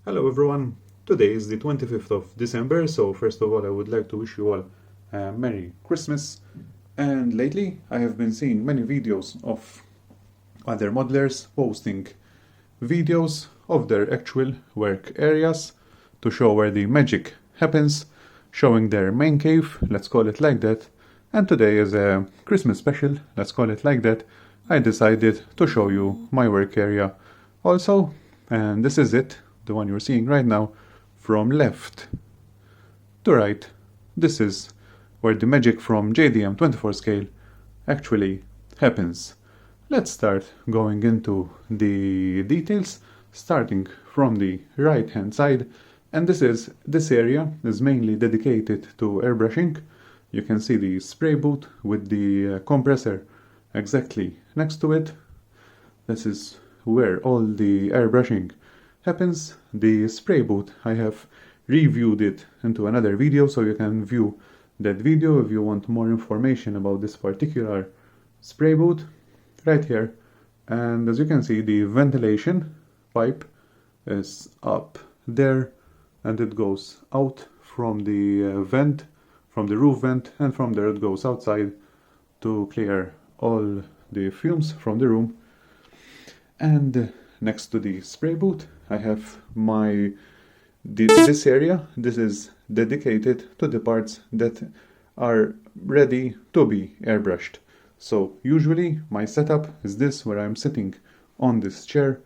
Hello everyone, today is the 25th of December, so first of all I would like to wish you all a Merry Christmas. And lately I have been seeing many videos of other modelers posting videos of their actual work areas to show where the magic happens, showing their man cave, let's call it like that. And today is a Christmas special, let's call it like that. I decided to show you my work area also, and this is it. The one you're seeing right now, from left to right. This is where the magic from JDM 24 scale actually happens. Let's start going into the details, starting from the right hand side. And this area is mainly dedicated to airbrushing. You can see the spray booth with the compressor exactly next to it. This is where all the airbrushing happens. The spray booth, I have reviewed it into another video, so you can view that video if you want more information about this particular spray booth right here. And as you can see, the ventilation pipe is up there and it goes out from the vent, from the roof vent, and from there it goes outside to clear all the fumes from the room. And next to the spray booth I have this area. This is dedicated to the parts that are ready to be airbrushed. So usually my setup is this, where I'm sitting on this chair.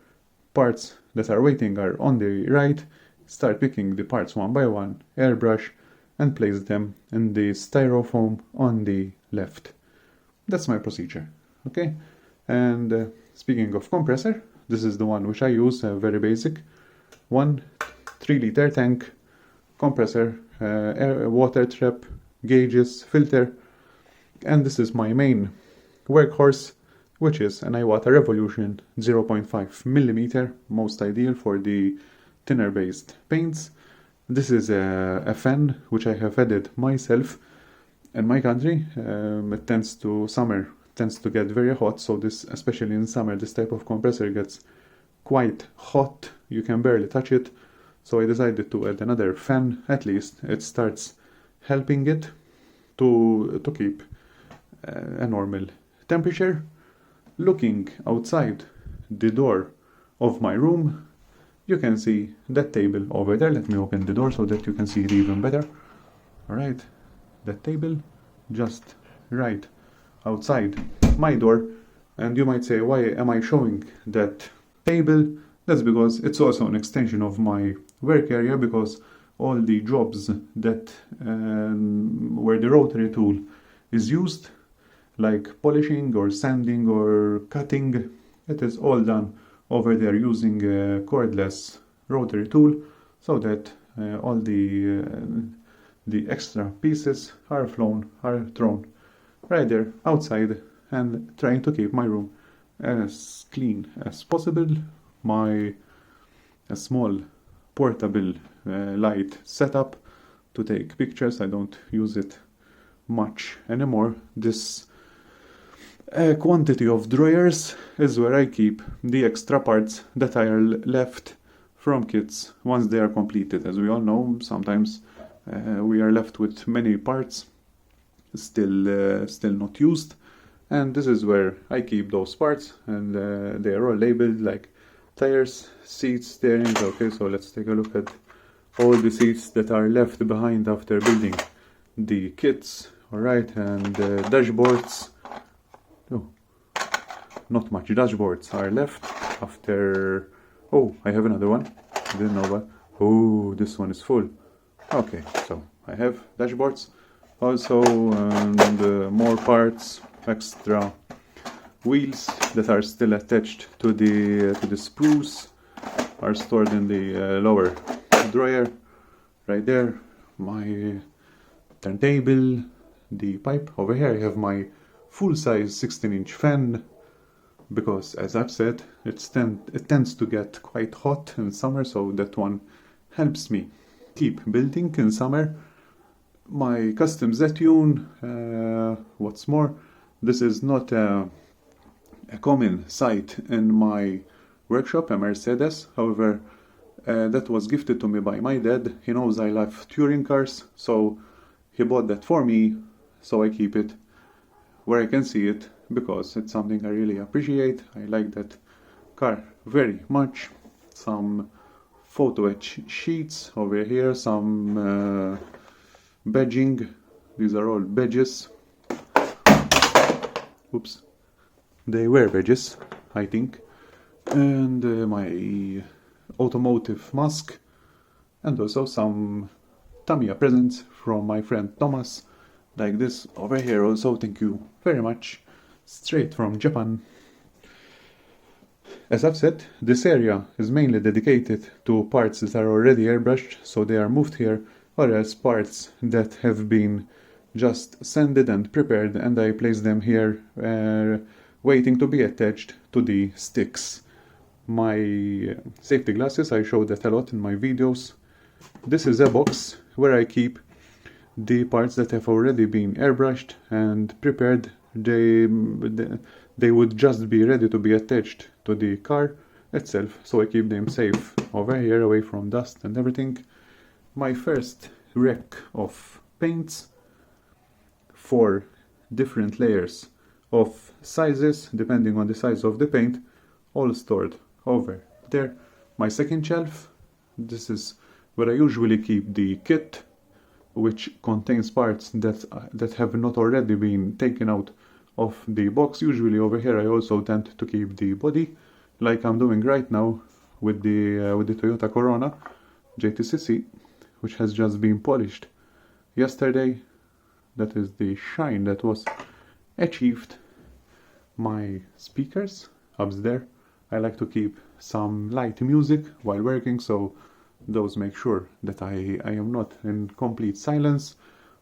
Parts that are waiting are on the right. Start picking the parts one by one, airbrush, and place them in the styrofoam on the left. That's my procedure, okay? And speaking of compressor, this is the one which I use, a very basic one, 3-liter tank, compressor, water trap, gauges, filter, and this is my main workhorse, which is an Iwata Revolution 0.5 millimeter, most ideal for the thinner based paints. This is a fan which I have added myself. In my country, it tends to get very hot, so this, especially in summer, this type of compressor gets quite hot. You can barely touch it, so I decided to add another fan. At least it starts helping it to keep a normal temperature. Looking outside the door of my room, you can see that table over there. Let me open the door so that you can see it even better. Alright, that table just right outside my door. And you might say, why am I showing that table? That's because it's also an extension of my work area, because all the jobs that where the rotary tool is used, like polishing or sanding or cutting, it is all done over there using a cordless rotary tool, so that all the extra pieces are thrown right there outside, and trying to keep my room as clean as possible. A small portable light setup to take pictures. I don't use it much anymore. This quantity of drawers is where I keep the extra parts that are left from kits once they are completed. As we all know, sometimes we are left with many parts still not used, and this is where I keep those parts, and they are all labeled like tires, seats, steering. Okay, so let's take a look at all the seats that are left behind after building the kits. Alright, and dashboards. Oh, not much dashboards are left after. Oh, I have another one. Didn't know that. Oh, this one is full. Okay, so I have dashboards also, and more parts, extra wheels that are still attached to the spruce are stored in the lower drawer right there. My turntable, the pipe over here. I have my full-size 16-inch fan, because as I've said, it tends to get quite hot in summer, so that one helps me keep building in summer. My custom Z-tune, what's more, this is not a common sight in my workshop, a Mercedes. However, That was gifted to me by my dad. He knows I love touring cars, so he bought that for me, so I keep it where I can see it, because it's something I really appreciate. I like that car very much. Some photo etch sheets over here, some badging. These are all badges. Oops. They were badges, I think. And my automotive mask. And also some Tamiya presents from my friend Thomas. Like this over here also, thank you very much. Straight from Japan. As I've said, this area is mainly dedicated to parts that are already airbrushed, so they are moved here, or else parts that have been just sanded and prepared, and I place them here waiting to be attached to the sticks. My safety glasses, I showed that a lot in my videos. This is a box where I keep the parts that have already been airbrushed and prepared. They would just be ready to be attached to the car itself, so I keep them safe over here, away from dust and everything. My first rack of paints, 4 different layers of sizes depending on the size of the paint, all stored over there. My second shelf, this is where I usually keep the kit, which contains parts that have not already been taken out of the box. Usually over here I also tend to keep the body, like I'm doing right now with the Toyota Corona JTCC, which has just been polished yesterday. That is the shine that was achieved. My speakers up there, I like to keep some light music while working, so those make sure that I am not in complete silence.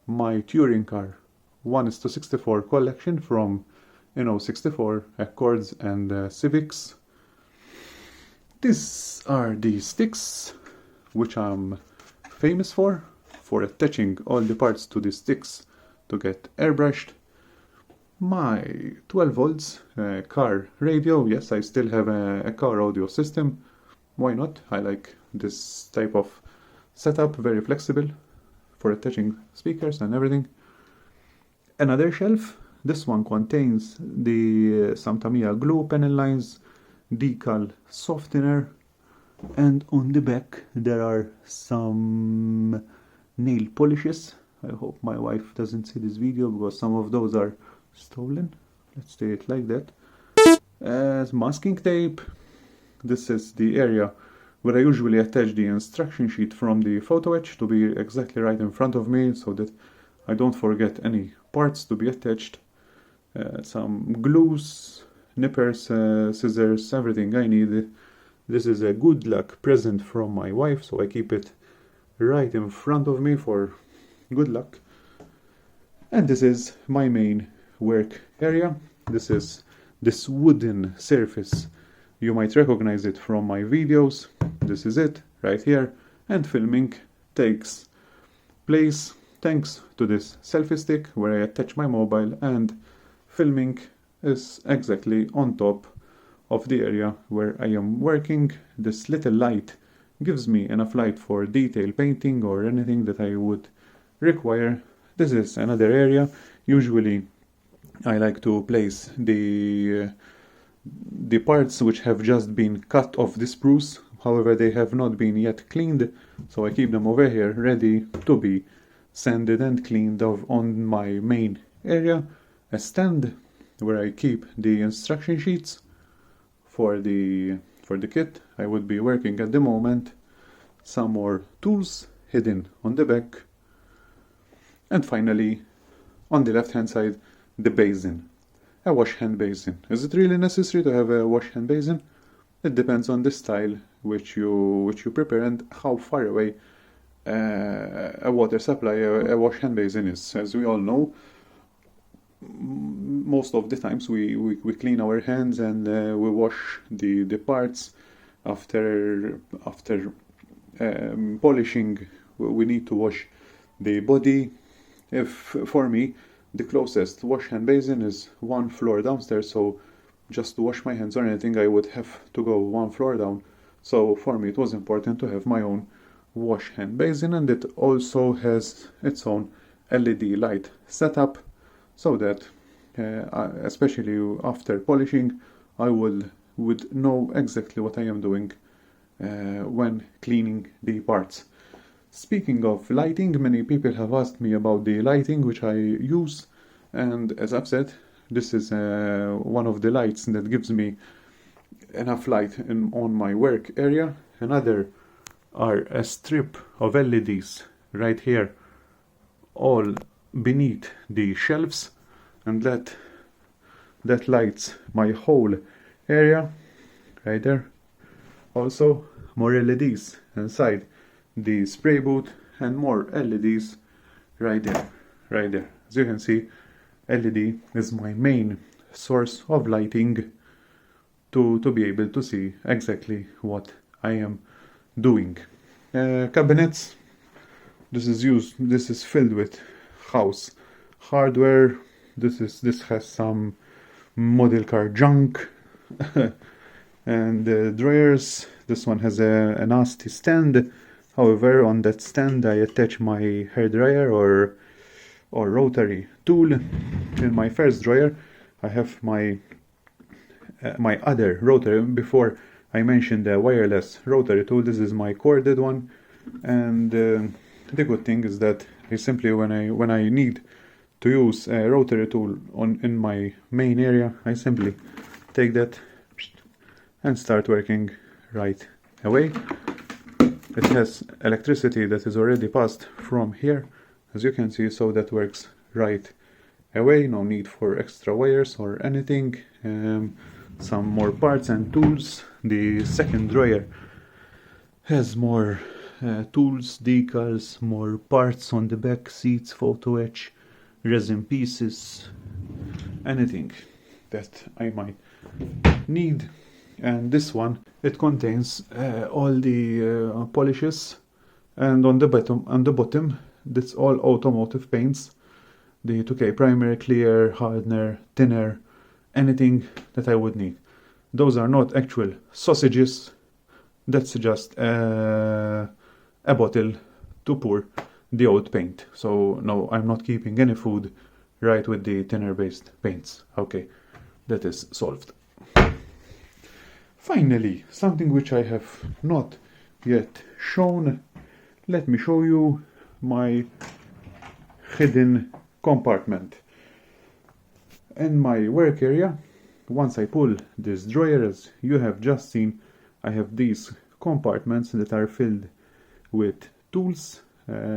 My touring car 1:64 collection from 64 Accords and Civics. These are the sticks which I'm famous for attaching all the parts to the sticks to get airbrushed. My 12 volts car radio, yes, I still have a car audio system. Why not? I like this type of setup, very flexible for attaching speakers and everything. Another shelf, this one contains the some Tamiya glue panel lines, decal softener, and on the back there are some nail polishes. I hope my wife doesn't see this video because some of those are stolen. Let's say it like that. As masking tape, this is the area where I usually attach the instruction sheet from the photo etch to be exactly right in front of me, so that I don't forget any parts to be attached. Some glues, nippers, scissors, everything I need. This is a good luck present from my wife, so I keep it right in front of me for good luck. And this is my main work area. This is this wooden surface. You might recognize it from my videos. This is it right here, and filming takes place thanks to this selfie stick where I attach my mobile, and filming is exactly on top of the area where I am working. This little light gives me enough light for detail painting or anything that I would require. This is another area. Usually I like to place the parts which have just been cut off the spruce, however they have not been yet cleaned, so I keep them over here ready to be sanded and cleaned off on my main area. A stand where I keep the instruction sheets for the kit I would be working at the moment. Some more tools hidden on the back. And finally, on the left hand side, the basin. A wash hand basin. Is it really necessary to have a wash hand basin? It depends on the style which you prepare and how far away a water supply, a wash hand basin is. As we all know, most of the times we clean our hands and we wash the parts after polishing. We need to wash the body. If for me the closest wash hand basin is 1 floor downstairs, so just to wash my hands or anything I would have to go 1 floor down. So for me it was important to have my own wash hand basin, and it also has its own LED light setup, so that especially after polishing I would know exactly what I am doing when cleaning the parts. Speaking of lighting, many people have asked me about the lighting which I use, and as I've said, this is one of the lights that gives me enough light on my work area. Another are a strip of LEDs right here, all beneath the shelves, and that lights my whole area right there. Also more LEDs inside the spray booth, and more LEDs right there. As you can see, LED is my main source of lighting to be able to see exactly what I am doing. Cabinets, this is filled with house hardware. This has some model car junk. And dryers, this one has a nasty stand. However, on that stand I attach my hairdryer or rotary tool. In my first dryer I have my other rotary. Before I mentioned the wireless rotary tool, this is my corded one, and the good thing is that I simply, when I need to use a rotary tool in my main area, I simply take that and start working right away. It has electricity that is already passed from here, as you can see, so that works right away. No need for extra wires or anything. Some more parts and tools. The second dryer has more tools, decals, more parts on the back seats, photo etch, resin pieces, anything that I might need. And this one, it contains all the polishes, and on the bottom that's all automotive paints, the 2K primer, clear, hardener, thinner, anything that I would need. Those are not actual sausages, that's just a bottle to pour the old paint. So no, I'm not keeping any food right with the thinner based paints. Okay, that is solved. Finally, something which I have not yet shown. Let me show you my hidden compartment. In my work area, once I pull this drawer, as you have just seen, I have these compartments that are filled with tools,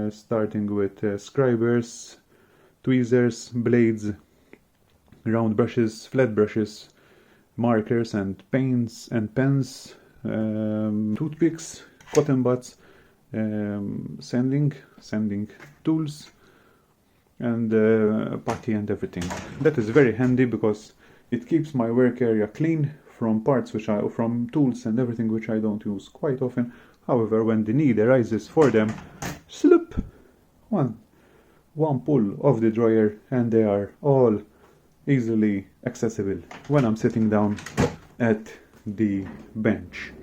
starting with scribers, tweezers, blades, round brushes, flat brushes, markers and paints and pens, toothpicks, cotton buds, sanding tools, and putty and everything. That is very handy because it keeps my work area clean from parts from tools and everything which I don't use quite often. However, when the need arises for them, slip, one pull of the drawer and they are all easily accessible when I'm sitting down at the bench.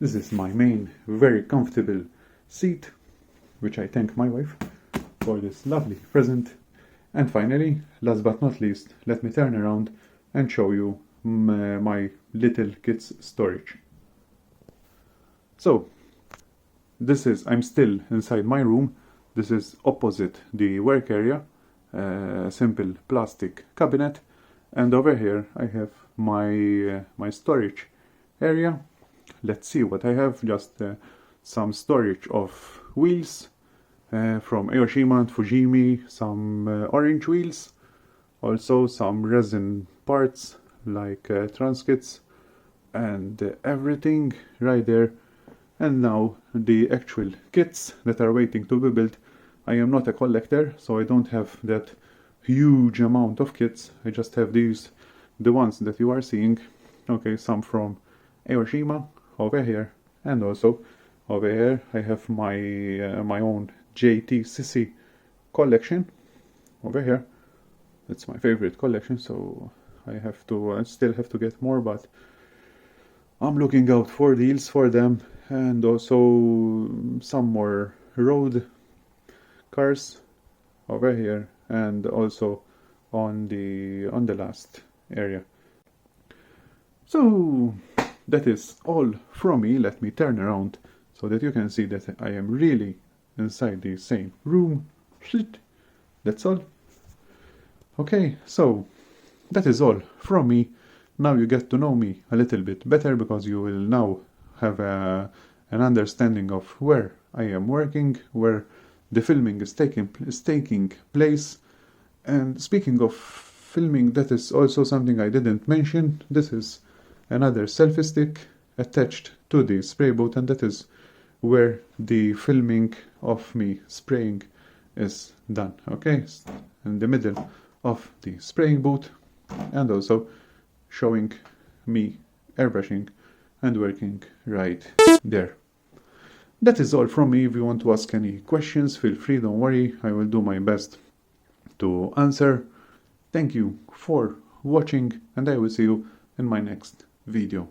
This is my main, very comfortable seat, which I thank my wife for this lovely present. And finally, last but not least, let me turn around and show you my little kids' storage. So, I'm still inside my room. This is opposite the work area, simple plastic cabinet, and over here I have my storage area. Let's see what I have. Just some storage of wheels from Hiroshima and Fujimi, some orange wheels, also some resin parts like transkits and everything right there. And now the actual kits that are waiting to be built. I am not a collector, so I don't have that huge amount of kits. I just have these, the ones that you are seeing. Okay, some from Hiroshima over here, and also over here I have my my own JTCC collection over here. It's my favorite collection, so I still have to get more, but I'm looking out for deals for them, and also some more road cars over here, and also on the last area. So that is all from me. Let me turn around so that you can see that I am really inside the same room. That's all. Okay, so that is all from me. Now you get to know me a little bit better, because you will now have an understanding of where I am working, where the filming is taking place. And speaking of filming, that is also something I didn't mention. This is another selfie stick attached to the spray boat, and that is where the filming of me spraying is done. Okay, in the middle of the spraying boot, and also showing me airbrushing and working right there. That is all from me. If you want to ask any questions, feel free, don't worry, I will do my best to answer. Thank you for watching, and I will see you in my next video.